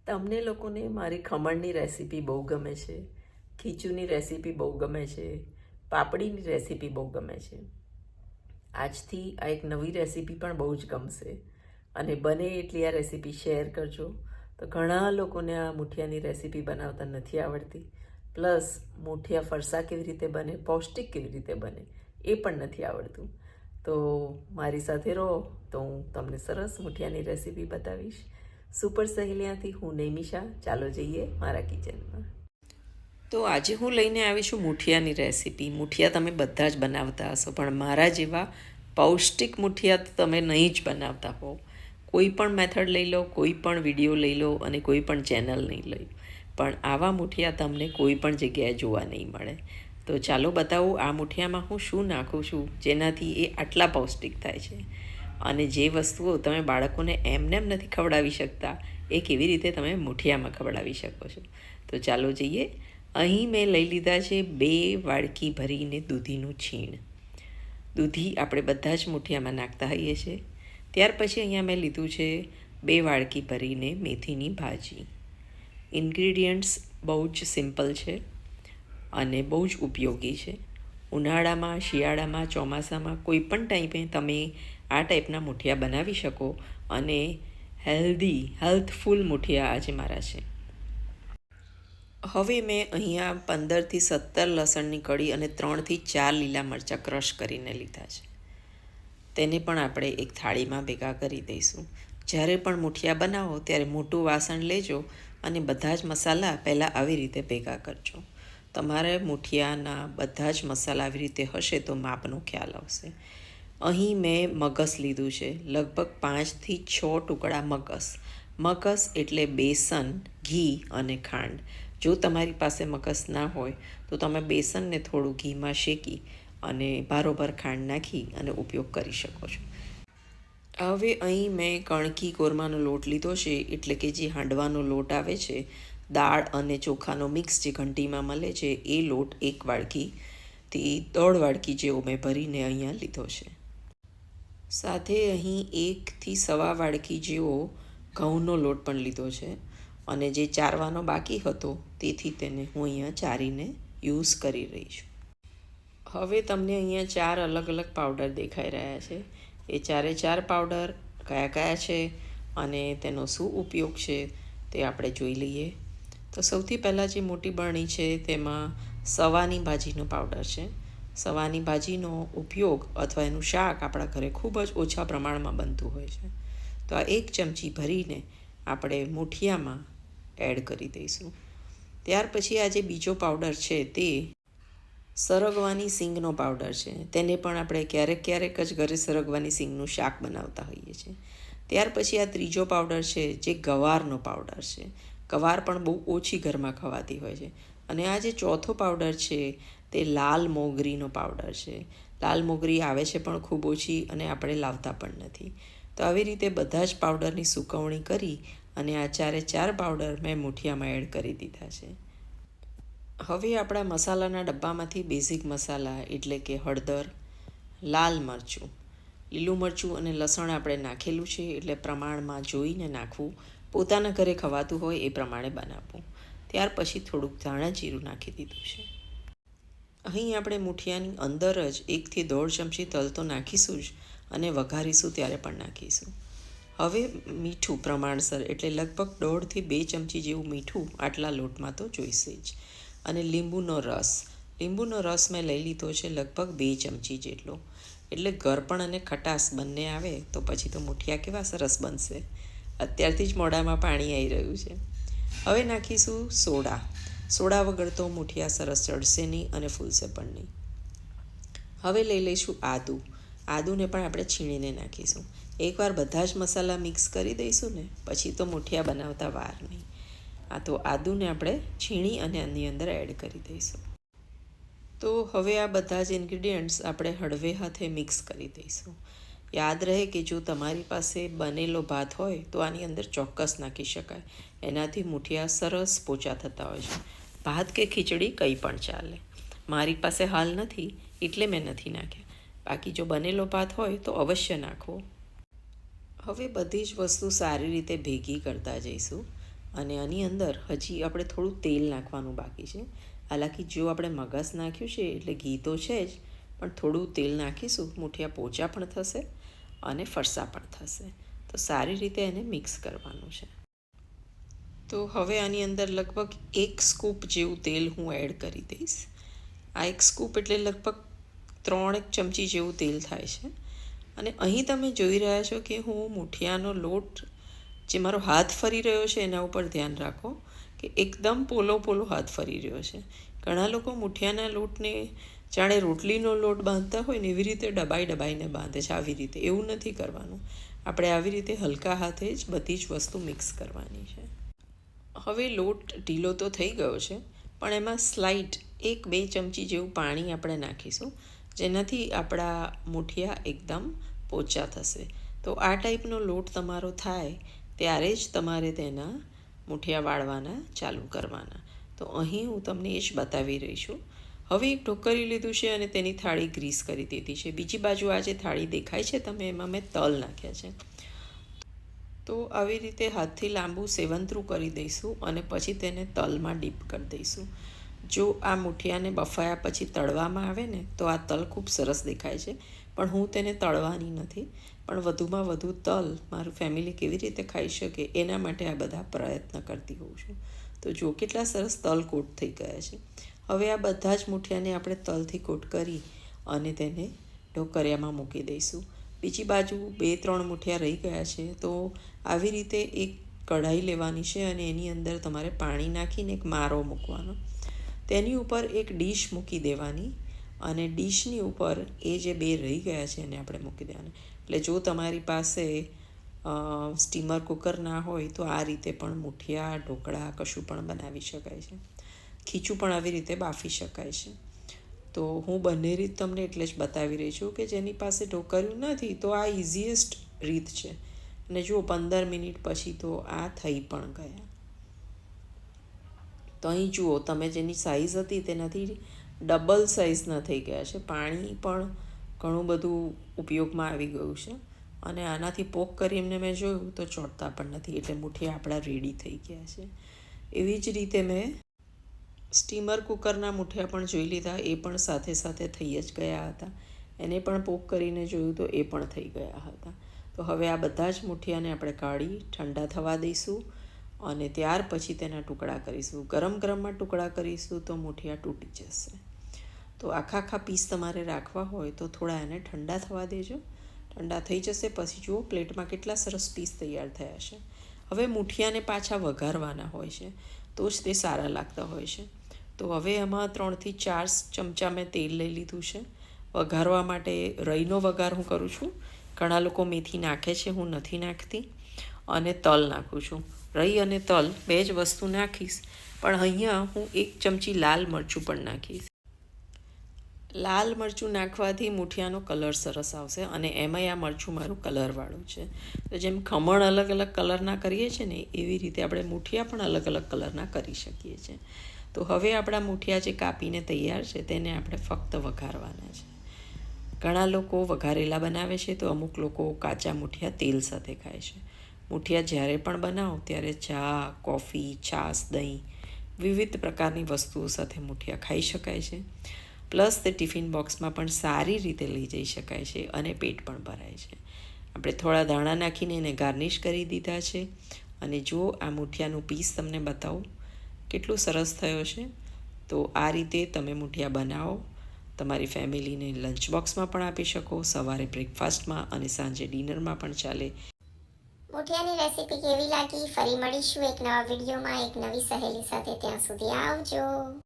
તમને લોકોને મારી ખમણની રેસીપી બહુ ગમે છે, ખીચુની રેસીપી બહુ ગમે છે, પાપડીની રેસીપી બહુ ગમે છે. આજથી આ એક નવી રેસીપી પણ બહુ જ ગમશે અને બને એટલી આ રેસીપી શેર કરજો. તો ઘણા લોકોને આ મૂઠિયાની રેસીપી બનાવતા નથી આવડતી, પ્લસ મૂઠિયા ફરસા કેવી રીતે બને, પૌષ્ટિક કેવી રીતે બને એ પણ નથી આવડતું. તો મારી સાથે રહો તો હું તમને સરસ મૂઠિયાની રેસીપી બતાવીશ. સુપર સહેલિયાથી હું નૈમિષા. ચાલો જઈએ મારા કિચનમાં. તો આજે હું લઈને આવી છું મૂઠિયાની રેસીપી. મૂઠિયા તમે બધા જ બનાવતા હશો, પણ મારા જેવા પૌષ્ટિક મૂઠિયા તો તમે નહીં જ બનાવતા હો. કોઈ પણ મેથડ લઈ લો, કોઈ પણ વિડીયો લઈ લો અને કોઈ પણ ચેનલ નહીં લઈ, પણ આવા મૂઠિયા તમને કોઈ પણ જગ્યાએ જોવા નહીં મળે. તો ચાલો બતાવું આ મૂઠિયામાં હું શું નાખું છું જેનાથી એ આટલા પૌષ્ટિક થાય છે. અને જે વસ્તુઓ તમે બાળકોને એમનેમ નથી ખવડાવી શકતા એ કેવી રીતે તમે મૂઠિયામાં ખવડાવી શકો છો. તો ચાલો જઈએ. અહીં મેં લઈ લીધા છે 2 વાડકી ભરીને દૂધીનું છીણ. દૂધી આપણે બધા જ મૂઠિયામાં નાખતા હોઈએ છીએ. ત્યાર પછી અહીંયા મેં લીધું છે 2 વાડકી ભરીને મેથીની ભાજી. ઇન્ગ્રીડિયન્ટ્સ બહુ જ સિમ્પલ છે અને બહુ જ ઉપયોગી છે. ઉનાળામાં, શિયાળામાં, ચોમાસામાં કોઈ પણ ટાઈમે તમે આ ટાઈપના મૂઠિયા બનાવી શકો અને હેલ્થફુલ મૂઠિયા આજે મારા છે. હવે મેં અહીંયા 15થી 17 લસણની કળી અને 3થી 4 લીલા મરચાં ક્રશ કરીને લીધા છે. તેને પણ આપણે એક થાળીમાં ભેગા કરી દઈશું. જ્યારે પણ મૂઠિયા બનાવો ત્યારે મોટું વાસણ લેજો અને બધા જ મસાલા પહેલાં આવી રીતે ભેગા કરજો. તમારે મૂઠિયાના બધા જ મસાલા આવી રીતે હશે તો માપનો ખ્યાલ આવશે. અહીં મેં મગસ લીધું છે, લગભગ 5થી 6 ટુકડા મગસ. મગસ એટલે બેસન, ઘી અને ખાંડ. જો તમારી પાસે મગસ ના હોય તો તમે બેસનને થોડું ઘીમાં શેકી અને બારોબાર ખાંડ નાખી અને ઉપયોગ કરી શકો છો. હવે અહીં મેં કણકી કોરમાનો લોટ લીધો છે, એટલે કે જે હાંડવાનો લોટ આવે છે, દાળ અને ચોખાનો મિક્સ જે ઘંટીમાં મળે છે એ લોટ 1 વાડકીથી 1.5 વાડકી જેવો મેં ભરીને અહીંયા લીધો છે. સાથે અહીં 1થી 1.25 વાડકી જેવો ઘઉંનો લોટ પણ લીધો છે અને જે ચારવાનો બાકી હતો તેથી તેને હું અહીંયા ચારીને યુઝ કરી રહી છું. હવે તમને અહીંયા 4 અલગ અલગ પાવડર દેખાઈ રહ્યા છે. એ 4 પાવડર કયા કયા છે અને તેનો શું ઉપયોગ છે તે આપણે જોઈ લઈએ. તો સૌથી પહેલાં જે મોટી બરણી છે તેમાં સવાની ભાજીનો પાવડર છે. સવાની ભાજીનો ઉપયોગ અથવા એનું શાક આપણા ઘરે ખૂબ જ ઓછા પ્રમાણમાં બનતું હોય છે. તો આ 1 ચમચી ભરીને આપણે મૂઠિયામાં એડ કરી દઈશું. ત્યાર પછી આ જે બીજો પાવડર છે તે સરગવાની સિંગનો પાવડર છે. તેને પણ આપણે ક્યારેક ક્યારેક જ ઘરે સરગવાની સિંગનું શાક બનાવતા હોઈએ છીએ. ત્યાર પછી આ ત્રીજો પાવડર છે જે ગવારનો પાવડર છે. ગવાર પણ બહુ ઓછી ઘરમાં ખવાતી હોય છે. અને આ જે ચોથો પાવડર છે તે લાલ મોગરીનો પાવડર છે. લાલ મોગરી આવે છે પણ ખૂબ ઓછી અને આપણે લાવતા પણ નથી. તો આવી રીતે બધા જ પાવડરની સૂકવણી કરી અને આ 4 પાવડર મેં મૂઠિયામાં એડ કરી દીધા છે. હવે આપણા મસાલાના ડબ્બામાંથી બેઝિક મસાલા એટલે કે હળદર, લાલ મરચું, લીલું મરચું અને લસણ આપણે નાખેલું છે, એટલે પ્રમાણમાં જોઈને નાખવું. પોતાના ઘરે ખવાતું હોય એ પ્રમાણે બનાવવું. ત્યાર પછી થોડુંક ધાણા જીરું નાખી દીધું છે. અહીં આપણે મૂઠિયાની અંદર જ 1થી 1.5 ચમચી તલ તો નાખીશું જ અને વઘારીશું ત્યારે પણ નાખીશું. હવે મીઠું પ્રમાણસર એટલે લગભગ 1.5થી 2 ચમચી જેવું મીઠું આટલા લોટમાં તો જોઈશે જ. અને લીંબુનો રસ મેં લઈ લીધો છે લગભગ 2 ચમચી જેટલો. એટલે ગળપણ અને ખટાશ બંને આવે તો પછી તો મૂઠિયા કેવા સરસ બનશે. અત્યારથી જ મોઢામાં પાણી આવી રહ્યું છે. હવે નાખીશું સોડા. સોડા વગર તો મૂઠિયા સરસ ચડશે નહીં અને ફૂલશે પણ નહીં. હવે લઈ લઈશું આદુને પણ આપણે છીણીને નાખીશું. એકવાર બધા જ મસાલા મિક્સ કરી દઈશું ને પછી તો મૂઠિયા બનાવતા વાર નહીં. આ તો આદુને આપણે છીણી અને આની અંદર એડ કરી દઈશું. તો હવે આ બધા જ ઇન્ગ્રીડિયન્ટ્સ આપણે હળવે હાથે મિક્સ કરી દઈશું. યાદ રહે કે જો તમારી પાસે બનેલો ભાત હોય તો આની અંદર ચોક્કસ નાખી શકાય. એનાથી મૂઠિયા સરસ પોચા થતા હોય છે. ભાત કે ખીચડી કંઈ પણ ચાલે. મારી પાસે હાલ નથી એટલે મેં નથી નાખ્યા. બાકી જો બનેલો ભાત હોય તો અવશ્ય નાખવો. હવે બધી જ વસ્તુ સારી રીતે ભેગી કરતા જઈશું. અને આની અંદર હજી આપણે થોડું તેલ નાખવાનું બાકી છે. હાલાકી જો આપણે મગસ નાખ્યું છે એટલે ઘી તો છે જ, પણ થોડું તેલ નાખીશું, મુઠિયા પોચા પણ થશે અને ફરસા પણ થશે. તો સારી રીતે એને મિક્સ કરવાનું છે. તો હવે આની અંદર લગભગ 1 સ્કૂપ જેવું તેલ હું એડ કરી દઈશ. આ 1 સ્કૂપ એટલે લગભગ 3 ચમચી જેવું તેલ થાય છે. અને અહીં તમે જોઈ રહ્યા છો કે હું મુઠિયાનો લોટ જે મારો હાથ ફરી રહ્યો છે એના ઉપર ધ્યાન રાખો કે એકદમ પોલો પોલો હાથ ફરી રહ્યો છે. ઘણા લોકો મુઠિયાના લોટને જાણે રોટલીનો લોટ બાંધતા હોય ને એવી રીતે દબાઈને બાંધે છે. આવી રીતે એવું નથી કરવાનું. આપણે આવી રીતે હલકા હાથે જ બધી જ વસ્તુ મિક્સ કરવાની છે. હવે લોટ ઢીલો તો થઈ ગયો છે, પણ એમાં સ્લાઇટ 1-2 ચમચી જેવું પાણી આપણે નાખીશું, જેનાથી આપણા મુઠિયા એકદમ પોચા થશે. તો આ ટાઈપનો લોટ તમારો થાય ત્યારે જ તમારે તેના મુઠિયા વાળવાના ચાલુ કરવાના. તો અહીં હું તમને એ જ બતાવી રહી છું. હવે એક ઢોકળી લીધું છે અને તેની થાળી ગ્રીસ કરી દીધી છે. બીજી બાજુ આ જે થાળી દેખાય છે તમે, એમાં મેં તલ નાખ્યા છે. તો આવી રીતે હાથથી લાંબુ સેવંતરું કરી દઈશું અને પછી તેને તલમાં ડીપ કરી દઈશું. જો આ મુઠિયાને બફાયા પછી તળવામાં આવે ને તો આ તલ ખૂબ સરસ દેખાય છે, પણ હું તેને તળવાની નથી, પણ વધુમાં વધુ તલ મારું ફેમિલી કેવી રીતે ખાઈ શકે એના માટે આ બધા પ્રયત્ન કરતી હોઉં છું. તો જો કેટલા સરસ તલ કોટ થઈ ગયા છે. હવે આ બધા જ મુઠિયાને આપણે તલથી કોટ કરી અને તેને ઢોકળિયામાં મૂકી દઈશું. બીજી બાજુ 2-3 મુઠિયા રહી ગયા છે. તો આવી રીતે એક કઢાઈ લેવાની છે અને એની અંદર તમારે પાણી નાખીને એક મારો મૂકવાનો, તેની ઉપર એક ડીશ મૂકી દેવાની અને ડીશની ઉપર એ જે 2 રહી ગયા છે એને આપણે મૂકી દેવાના. એટલે જો તમારી પાસે સ્ટીમર કુકર ના હોય તો આ રીતે પણ મુઠિયા, ઢોકળા કશું પણ બનાવી શકાય છે. ખીચું પણ આવી રીતે બાફી શકાય છે. તો હું બંને રીત તમને એટલે જ બતાવી રહી છું કે જેની પાસે ઢોકળિયું નથી તો આ ઇઝીએસ્ટ રીત છે. અને જુઓ 15 મિનિટ પછી તો આ થઈ પણ ગયા. તો અહીં જુઓ તમે જેની સાઇઝ હતી તેનાથી ડબલ સાઇઝના થઈ ગયા છે. પાણી પણ ઘણું બધું ઉપયોગમાં આવી ગયું છે અને આનાથી પોક કરી એમને મેં જોયું તો ચોંટતા પણ નથી, એટલે મુઠિયા આપણા રેડી થઈ ગયા છે. એવી જ રીતે મેં સ્ટીમર કુકરના મુઠિયા પણ જોઈ લીધા, એ પણ સાથે સાથે થઈ જ ગયા હતા. એને પણ પોક કરીને જોયું તો એ પણ થઈ ગયા હતા. તો હવે આ બધા જ મુઠિયાને આપણે કાઢી ઠંડા થવા દઈશું અને ત્યાર પછી તેના ટુકડા કરીશું. ગરમમાં ટુકડા કરીશું તો મુઠિયા તૂટી જશે. તો આખા પીસ તમારે રાખવા હોય તો થોડા એને ઠંડા થવા દેજો. ઠંડા થઈ જશે પછી જુઓ પ્લેટમાં કેટલા સરસ પીસ તૈયાર થયા છે. હવે મુઠિયાને પાછા વઘારવાના હોય છે તો જ તે સારા લાગતા હોય છે. તો હવે એમાં 3-4 ચમચા મેં તેલ લઈ લીધું છે. વઘારવા માટે રઈનો વઘાર હું કરું છું. ઘણા લોકો મેથી નાખે છે, હું નથી નાખતી. અને તલ નાખું છું. રઈ અને તલ 2 જ વસ્તુ નાખીશ, પણ અહીંયા હું 1 ચમચી લાલ મરચું પણ નાખીશ. લાલ મરચું નાખવાથી મુઠિયાનો કલર સરસ આવશે અને એમાંય આ મરચું મારું કલરવાળું છે. તો જેમ ખમણ અલગ અલગ કલરના કરીએ છીએ ને એવી રીતે આપણે મુઠિયા પણ અલગ અલગ કલરના કરી શકીએ છીએ. તો હવે આપણા મુઠિયા જે કાપીને તૈયાર છે તેને આપણે ફક્ત વઘારવાના છે. ઘણા લોકો વઘારેલા બનાવે છે તો અમુક લોકો કાચા મુઠિયા તેલ સાથે ખાય છે. મુઠિયા જ્યારે પણ બનાવો ત્યારે ચા, કોફી, છાશ, દહીં વિવિધ પ્રકારની વસ્તુઓ સાથે મુઠિયા ખાઈ શકાય છે. પ્લસ તે ટિફિન બોક્સમાં પણ સારી રીતે લઈ જઈ શકાય છે અને પેટ પણ ભરાય છે. આપણે થોડા દાણા નાખીને એને ગાર્નિશ કરી દીધા છે. અને જો આ મુઠિયાનું પીસ તમને બતાવું કેટલું સરસ થયો છે. તો આ રીતે તમે મુઠિયા બનાવો, તમારી ફેમિલીને લંચ બોક્સમાં પણ આપી શકો, સવારે બ્રેકફાસ્ટમાં અને સાંજે ડિનરમાં પણ ચાલે. મુઠિયાની રેસીપી કેવી લાગી? ફરી મળીશું એક નવા વિડીયોમાં એક નવી સહેલી સાથે. ત્યાં સુધી આવજો.